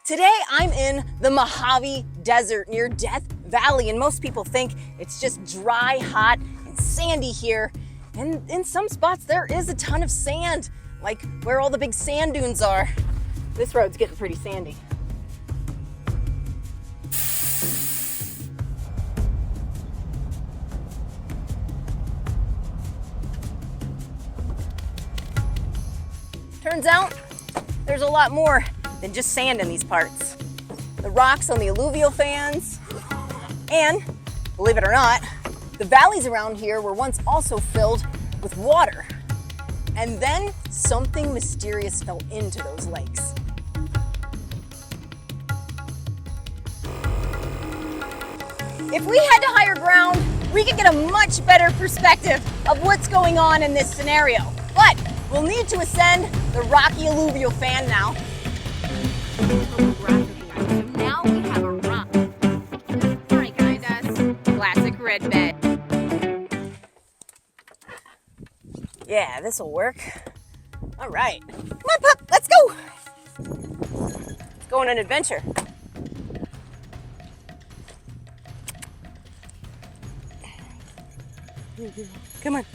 Today I'm in the Mojave Desert near Death Valley, and most people think it's just dry, hot, and sandy here. And in some spots there is a ton of sand, like where all the big sand dunes are. This road's getting pretty sandy. Turns out there's a lot more than just sand in these parts. The rocks on the alluvial fans, and believe it or not, the valleys around here were once also filled with water. And then something mysterious fell into those lakes. If we had to higher ground, we could get a much better perspective of what's going on in this scenario. But we'll need to ascend the rocky alluvial fan now. Now we have a rock. All right, guys, classic red bed. Yeah, this'll work. All right, come on, pup, let's go. Let's go on an adventure. Come on.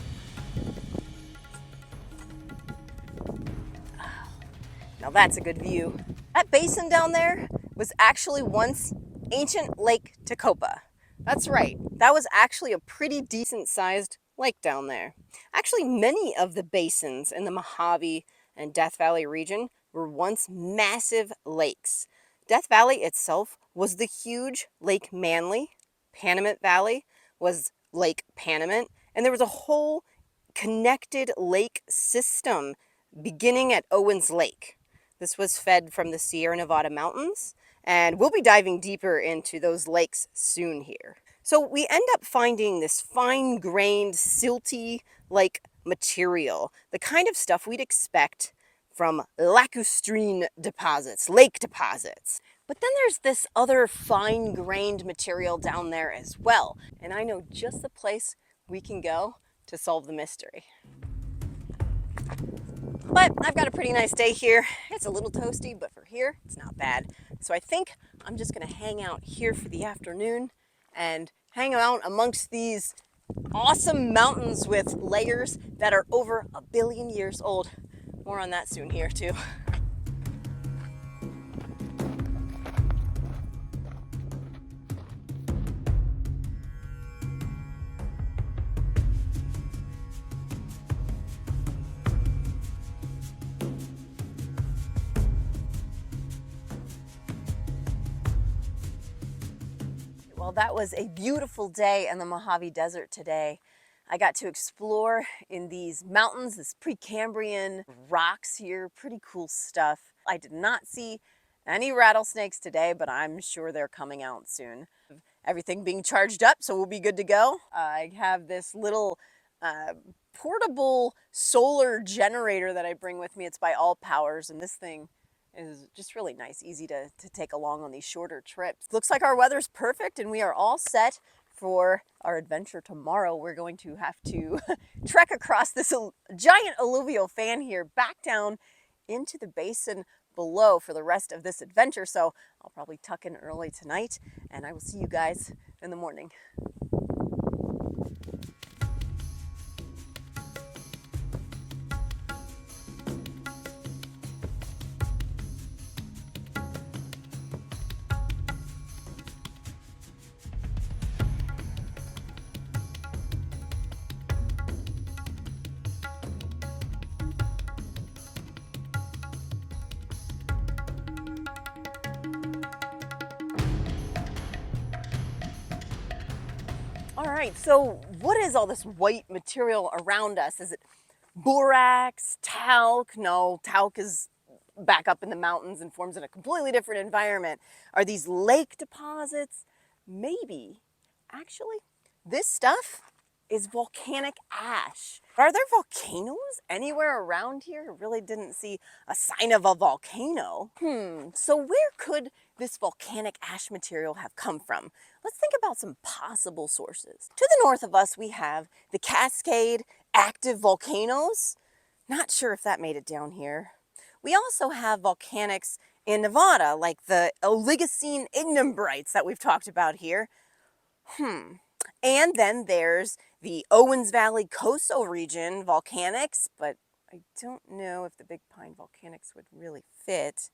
Now that's a good view. That basin down there was actually once ancient Lake Tecopa. That's right, that was actually a pretty decent sized lake down there. Actually, many of the basins in the Mojave and Death Valley region were once massive lakes. Death Valley itself was the huge Lake Manly. Panamint Valley was Lake Panamint, and there was a whole connected lake system beginning at Owens Lake. This was fed from the Sierra Nevada mountains, and we'll be diving deeper into those lakes soon here. So we end up finding this fine-grained, silty-like material, the kind of stuff we'd expect from lacustrine deposits, lake deposits. But then there's this other fine-grained material down there as well, and I know just the place we can go to solve the mystery. But I've got a pretty nice day here. It's a little toasty, but for here, it's not bad. So I think I'm just gonna hang out here for the afternoon and hang out amongst these awesome mountains with layers that are over 1 billion years old. More on that soon here too. Well, that was a beautiful day in the Mojave Desert today. I got to explore in these mountains, this Precambrian rocks here, pretty cool stuff. I did not see any rattlesnakes today, but I'm sure they're coming out soon. Everything being charged up, so we'll be good to go. I have this little portable solar generator that I bring with me. It's by ALLPOWERS, and this thing is just really nice, easy to take along on these shorter trips. Looks like our weather's perfect and we are all set for our adventure tomorrow. We're going to have to trek across this giant alluvial fan here back down into the basin below for the rest of this adventure. So I'll probably tuck in early tonight and I will see you guys in the morning. All right, so what is all this white material around us? Is it borax, talc? No, talc is back up in the mountains and forms in a completely different environment. Are these lake deposits? Maybe. Actually, this stuff is volcanic ash. Are there volcanoes anywhere around here? I really didn't see a sign of a volcano. So where could this volcanic ash material have come from? Let's think about some possible sources. To the north of us, we have the Cascade active volcanoes. Not sure if that made it down here. We also have volcanics in Nevada, like the Oligocene ignimbrites that we've talked about here. And then there's the Owens Valley coastal region volcanics, but I don't know if the Big Pine volcanics would really fit.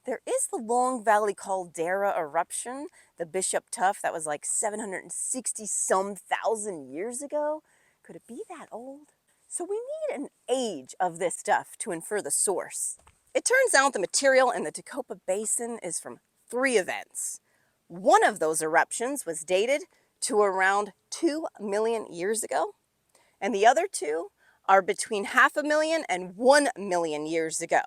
There is the Long Valley caldera eruption, the Bishop Tuff, that was like 760 some thousand years ago. Could it be that old? So we need an age of this stuff to infer the source. It turns out the material in the Tacopa Basin is from 3 events. One of those eruptions was dated to around 2 million years ago, and the other 2 are between 500,000 and 1 million years ago.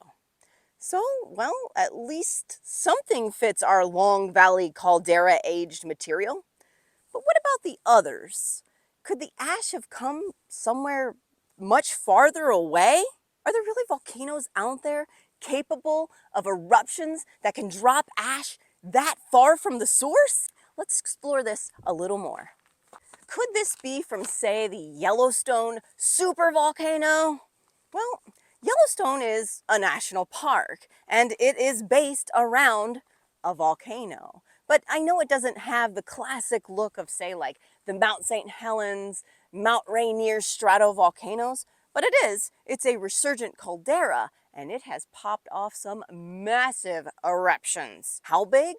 So, well, at least something fits our Long Valley caldera aged material. But what about the others? Could the ash have come somewhere much farther away? Are there really volcanoes out there capable of eruptions that can drop ash that far from the source? Let's explore this a little more. Could this be from, say, the Yellowstone supervolcano? Well, Yellowstone is a national park, and it is based around a volcano. But I know it doesn't have the classic look of, say, like the Mount St. Helens, Mount Rainier stratovolcanoes, but it is. It's a resurgent caldera, and it has popped off some massive eruptions. How big?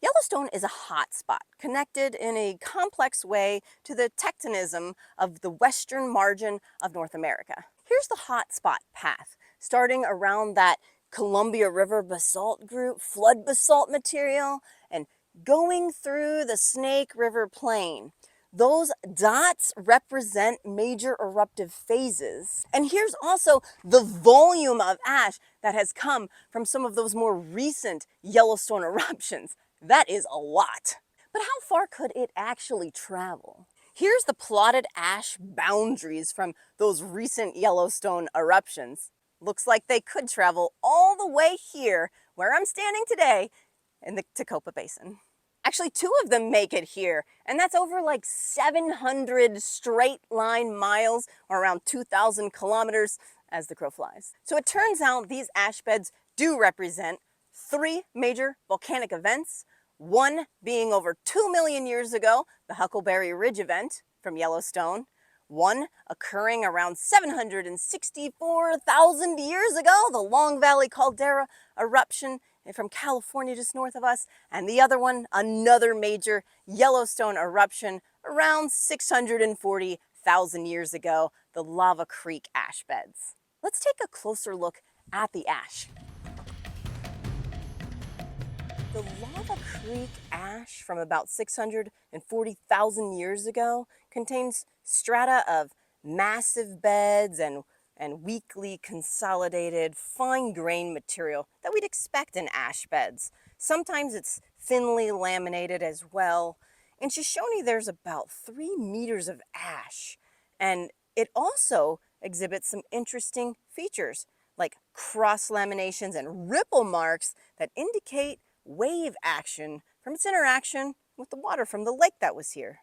Yellowstone is a hot spot connected in a complex way to the tectonism of the western margin of North America. Here's the hot spot path, starting around that Columbia River basalt group, flood basalt material, and going through the Snake River Plain. Those dots represent major eruptive phases. And here's also the volume of ash that has come from some of those more recent Yellowstone eruptions. That is a lot. But how far could it actually travel? Here's the plotted ash boundaries from those recent Yellowstone eruptions. Looks like they could travel all the way here, where I'm standing today, in the Tacopa Basin. Actually, 2 of them make it here, and that's over like 700 straight line miles, or around 2,000 kilometers as the crow flies. So it turns out these ash beds do represent 3 major volcanic events, one being over 2 million years ago, the Huckleberry Ridge event from Yellowstone, one occurring around 764,000 years ago, the Long Valley caldera eruption from California just north of us, and the other one, another major Yellowstone eruption around 640,000 years ago, the Lava Creek ash beds. Let's take a closer look at the ash. The Lava Creek ash from about 640,000 years ago contains strata of massive beds and weakly consolidated fine-grained material that we'd expect in ash beds. Sometimes it's thinly laminated as well. In Shoshone, there's about 3 meters of ash, and it also exhibits some interesting features like cross laminations and ripple marks that indicate wave action from its interaction with the water from the lake that was here.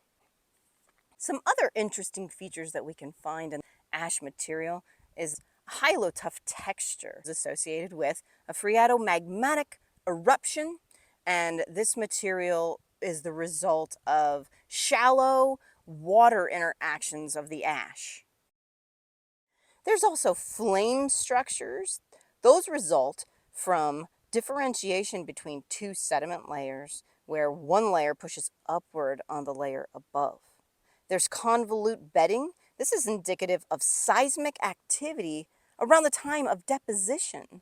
Some other interesting features that we can find in ash material is hyalotuff texture associated with a phreatomagmatic eruption, and this material is the result of shallow water interactions of the ash. There's also flame structures. Those result from differentiation between 2 sediment layers, where one layer pushes upward on the layer above. There's convolute bedding. This is indicative of seismic activity around the time of deposition.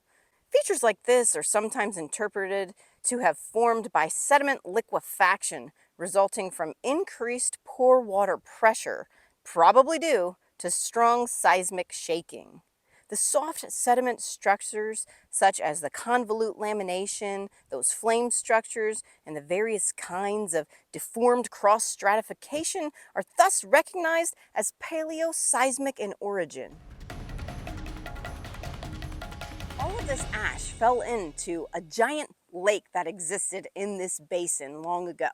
Features like this are sometimes interpreted to have formed by sediment liquefaction resulting from increased pore water pressure, probably due to strong seismic shaking. The soft sediment structures, such as the convolute lamination, those flame structures, and the various kinds of deformed cross-stratification, are thus recognized as paleoseismic in origin. All of this ash fell into a giant lake that existed in this basin long ago.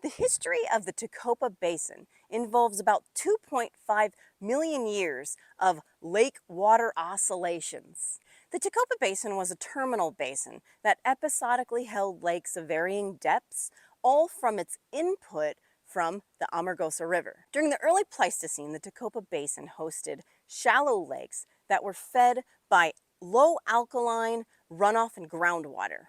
The history of the Tacopa Basin involves about 2.5 million years of lake water oscillations. The Tacopa Basin was a terminal basin that episodically held lakes of varying depths, all from its input from the Amargosa River. During the early Pleistocene, the Tacopa Basin hosted shallow lakes that were fed by low alkaline runoff and groundwater.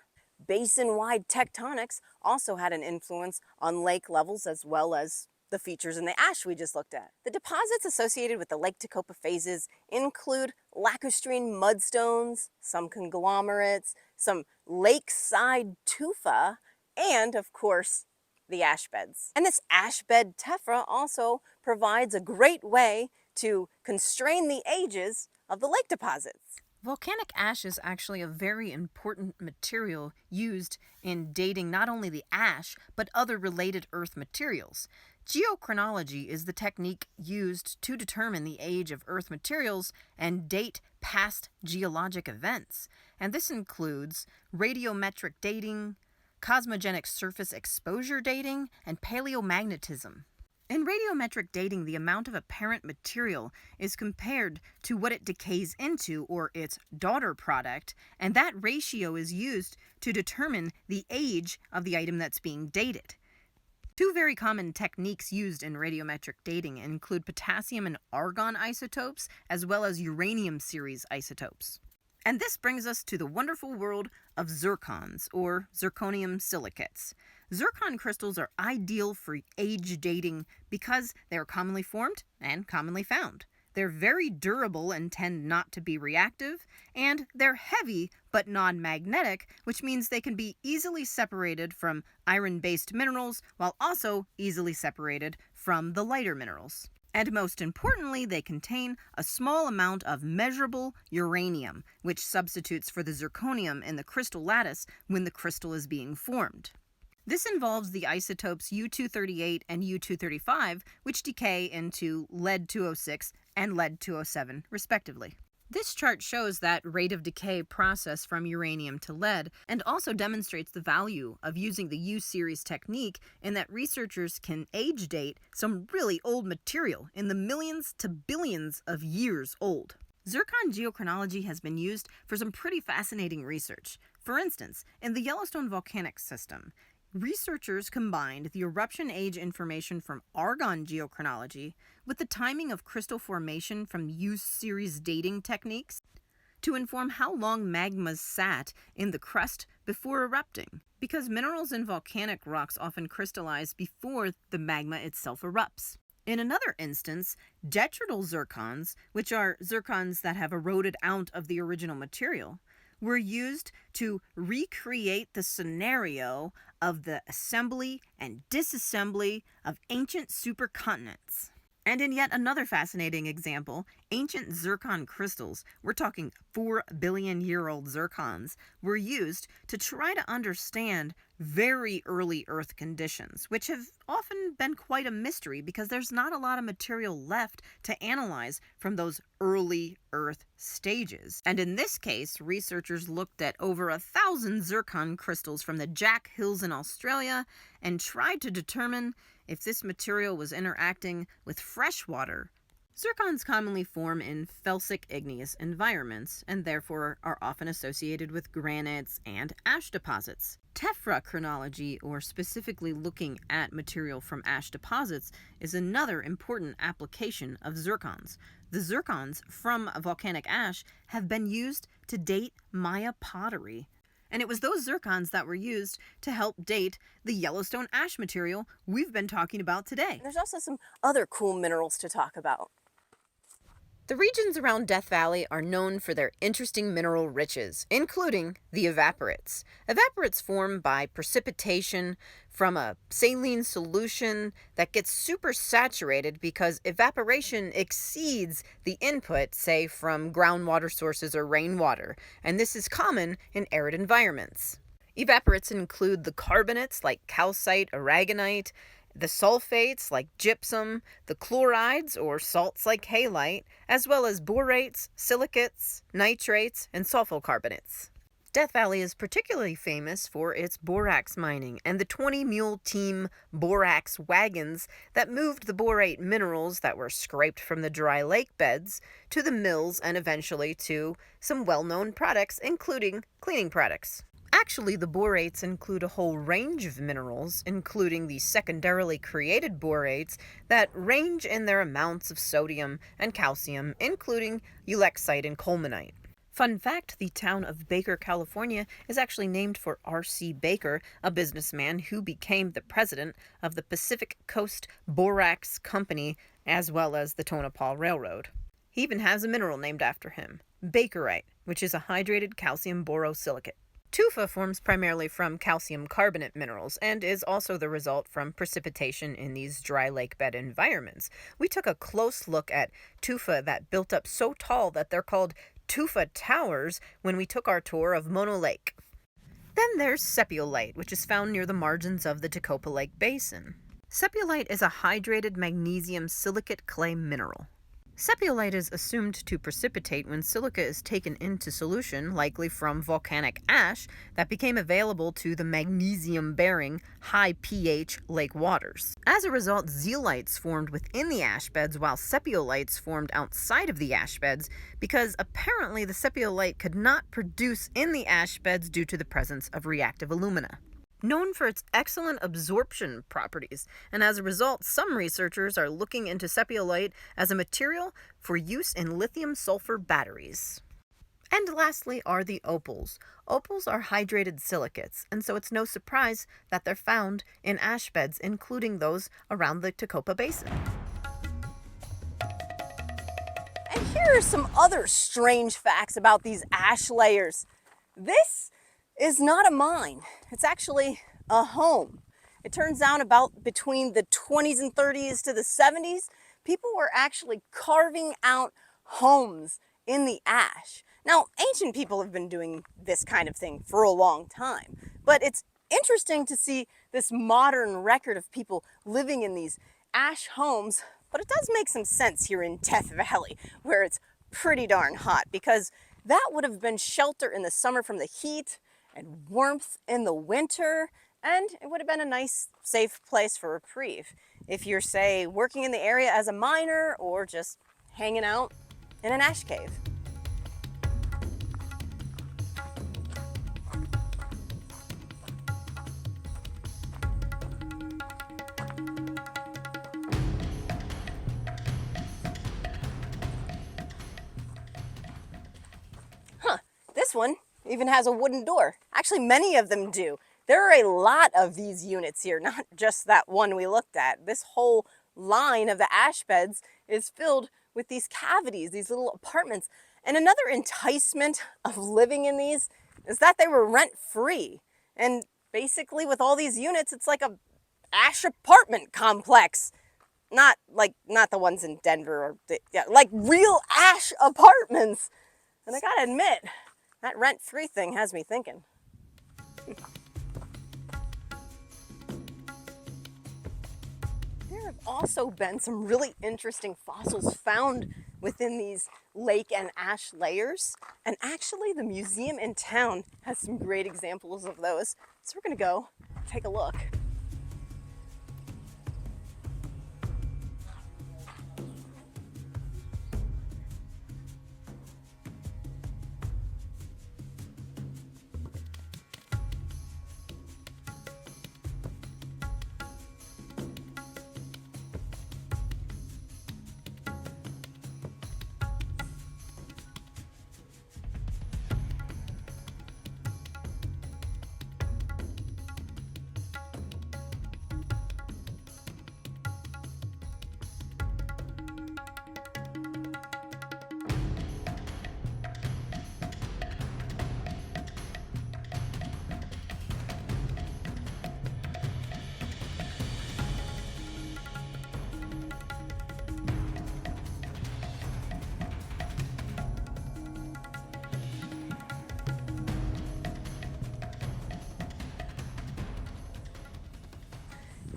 Basin-wide tectonics also had an influence on lake levels as well as the features in the ash we just looked at. The deposits associated with the Lake Tacopa phases include lacustrine mudstones, some conglomerates, some lakeside tufa, and of course, the ash beds. And this ash bed tephra also provides a great way to constrain the ages of the lake deposits. Volcanic ash is actually a very important material used in dating not only the ash, but other related Earth materials. Geochronology is the technique used to determine the age of Earth materials and date past geologic events. And this includes radiometric dating, cosmogenic surface exposure dating, and paleomagnetism. In radiometric dating, the amount of apparent material is compared to what it decays into, or its daughter product, and that ratio is used to determine the age of the item that's being dated. Two very common techniques used in radiometric dating include potassium and argon isotopes, as well as uranium series isotopes. And this brings us to the wonderful world of zircons, or zirconium silicates. Zircon crystals are ideal for age dating because they are commonly formed and commonly found. They're very durable and tend not to be reactive, and they're heavy but non-magnetic, which means they can be easily separated from iron-based minerals while also easily separated from the lighter minerals. And most importantly, they contain a small amount of measurable uranium, which substitutes for the zirconium in the crystal lattice when the crystal is being formed. This involves the isotopes U-238 and U-235, which decay into lead-206 and lead-207, respectively. This chart shows that rate of decay process from uranium to lead, and also demonstrates the value of using the U-series technique in that researchers can age date some really old material in the millions to billions of years old. Zircon geochronology has been used for some pretty fascinating research. For instance, in the Yellowstone volcanic system, researchers combined the eruption age information from argon geochronology with the timing of crystal formation from U-series dating techniques to inform how long magmas sat in the crust before erupting, because minerals in volcanic rocks often crystallize before the magma itself erupts. In another instance, detrital zircons, which are zircons that have eroded out of the original material, were used to recreate the scenario of the assembly and disassembly of ancient supercontinents. And in yet another fascinating example, ancient zircon crystals, we're talking 4 billion year old zircons, were used to try to understand very early Earth conditions, which have often been quite a mystery because there's not a lot of material left to analyze from those early Earth stages. And in this case, researchers looked at over 1,000 zircon crystals from the Jack Hills in Australia and tried to determine if this material was interacting with fresh water. Zircons commonly form in felsic igneous environments and therefore are often associated with granites and ash deposits. Tephra chronology, or specifically looking at material from ash deposits, is another important application of zircons. The zircons from volcanic ash have been used to date Maya pottery. And it was those zircons that were used to help date the Yellowstone ash material we've been talking about today. There's also some other cool minerals to talk about. The regions around Death Valley are known for their interesting mineral riches, including the evaporites. Evaporites form by precipitation from a saline solution that gets supersaturated because evaporation exceeds the input, say, from groundwater sources or rainwater, and this is common in arid environments. Evaporites include the carbonates like calcite, aragonite, the sulfates like gypsum, the chlorides or salts like halite, as well as borates, silicates, nitrates, and sulfocarbonates. Death Valley is particularly famous for its borax mining and the 20-mule team borax wagons that moved the borate minerals that were scraped from the dry lake beds to the mills and eventually to some well-known products, including cleaning products. Actually, the borates include a whole range of minerals, including the secondarily created borates that range in their amounts of sodium and calcium, including ulexite and colemanite. Fun fact, the town of Baker, California is actually named for R.C. Baker, a businessman who became the president of the Pacific Coast Borax Company as well as the Tonopah Railroad. He even has a mineral named after him, bakerite, which is a hydrated calcium borosilicate. Tufa forms primarily from calcium carbonate minerals and is also the result from precipitation in these dry lake bed environments. We took a close look at tufa that built up so tall that they're called Tufa Towers when we took our tour of Mono Lake. Then there's sepiolite, which is found near the margins of the Tacopa Lake Basin. Sepiolite is a hydrated magnesium silicate clay mineral. Sepiolite is assumed to precipitate when silica is taken into solution, likely from volcanic ash that became available to the magnesium-bearing, high-pH lake waters. As a result, zeolites formed within the ash beds while sepiolites formed outside of the ash beds because apparently the sepiolite could not produce in the ash beds due to the presence of reactive alumina. Known for its excellent absorption properties, and as a result, some researchers are looking into sepiolite as a material for use in lithium-sulfur batteries. And lastly are the opals. Opals are hydrated silicates, and so it's no surprise that they're found in ash beds, including those around the Tacopa Basin. And here are some other strange facts about these ash layers. This is not a mine. It's actually a home. It turns out about between the 20s and 30s to the 70s, people were actually carving out homes in the ash. Now, ancient people have been doing this kind of thing for a long time, but it's interesting to see this modern record of people living in these ash homes, but it does make some sense here in Death Valley, where it's pretty darn hot, because that would have been shelter in the summer from the heat, and warmth in the winter, and it would have been a nice, safe place for reprieve if you're, say, working in the area as a miner or just hanging out in an ash cave. This one even has a wooden door. Actually, many of them do. There are a lot of these units here, not just that one we looked at. This whole line of the ash beds is filled with these cavities, these little apartments. And another enticement of living in these is that they were rent-free. And basically with all these units, it's like a ash apartment complex. Not the ones in Denver, or like real ash apartments. And I gotta admit, that rent-free thing has me thinking. There have also been some really interesting fossils found within these lake and ash layers. And actually, the museum in town has some great examples of those. So we're gonna go take a look.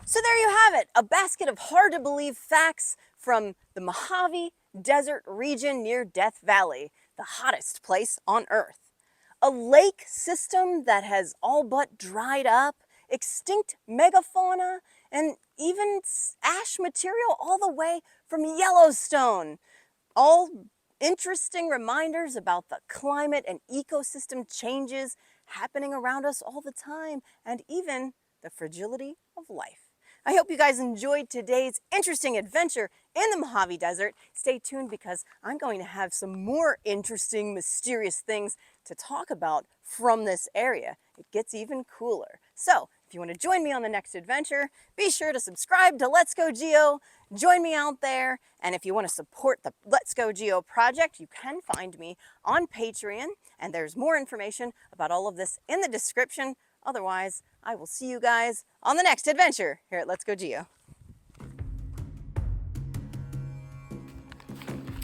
So there you have it, a basket of hard-to-believe facts from the Mojave Desert region near Death Valley, the hottest place on Earth. a lake system that has all but dried up, extinct megafauna, and even ash material all the way from Yellowstone. All interesting reminders about the climate and ecosystem changes happening around us all the time, and even the fragility of life. I hope you guys enjoyed today's interesting adventure in the Mojave Desert. Stay tuned because I'm going to have some more interesting, mysterious things to talk about from this area. It gets even cooler. So, if you want to join me on the next adventure, be sure to subscribe to Let's Go Geo. Join me out there. And if you want to support the Let's Go Geo project, you can find me on Patreon. And there's more information about all of this in the description. Otherwise, I will see you guys on the next adventure here at Let's Go Geo.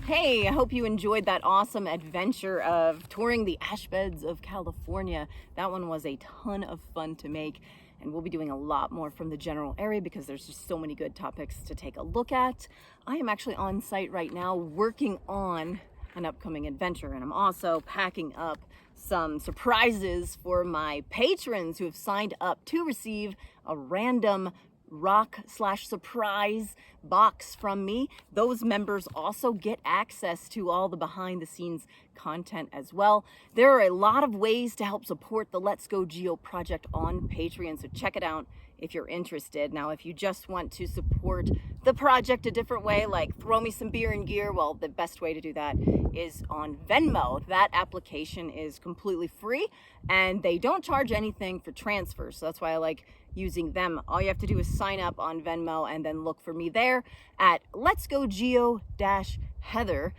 Hey, I hope you enjoyed that awesome adventure of touring the ash beds of California. That one was a ton of fun to make, and we'll be doing a lot more from the general area because there's just so many good topics to take a look at. I am actually on site right now working on an upcoming adventure, and I'm also packing up some surprises for my patrons who have signed up to receive a random rock/surprise box from me. Those members also get access to all the behind the scenes content as well. There are a lot of ways to help support the Let's Go Geo project on Patreon, so check it out if you're interested. Now, if you just want to support the project a different way, like throw me some beer and gear, well, the best way to do that is on Venmo. That application is completely free and they don't charge anything for transfers, so that's why I like using them. All you have to do is sign up on Venmo and then look for me there at LetsGoGeo-Heather.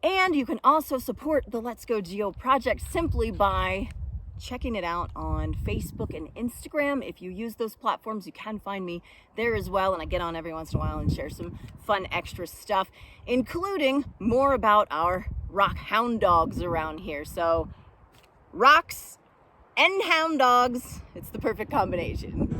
And you can also support the Let's Go Geo project simply by checking it out on Facebook and Instagram. If you use those platforms, you can find me there as well, and I get on every once in a while and share some fun extra stuff, including more about our rock hound dogs around here. So rocks and hound dogs, it's the perfect combination.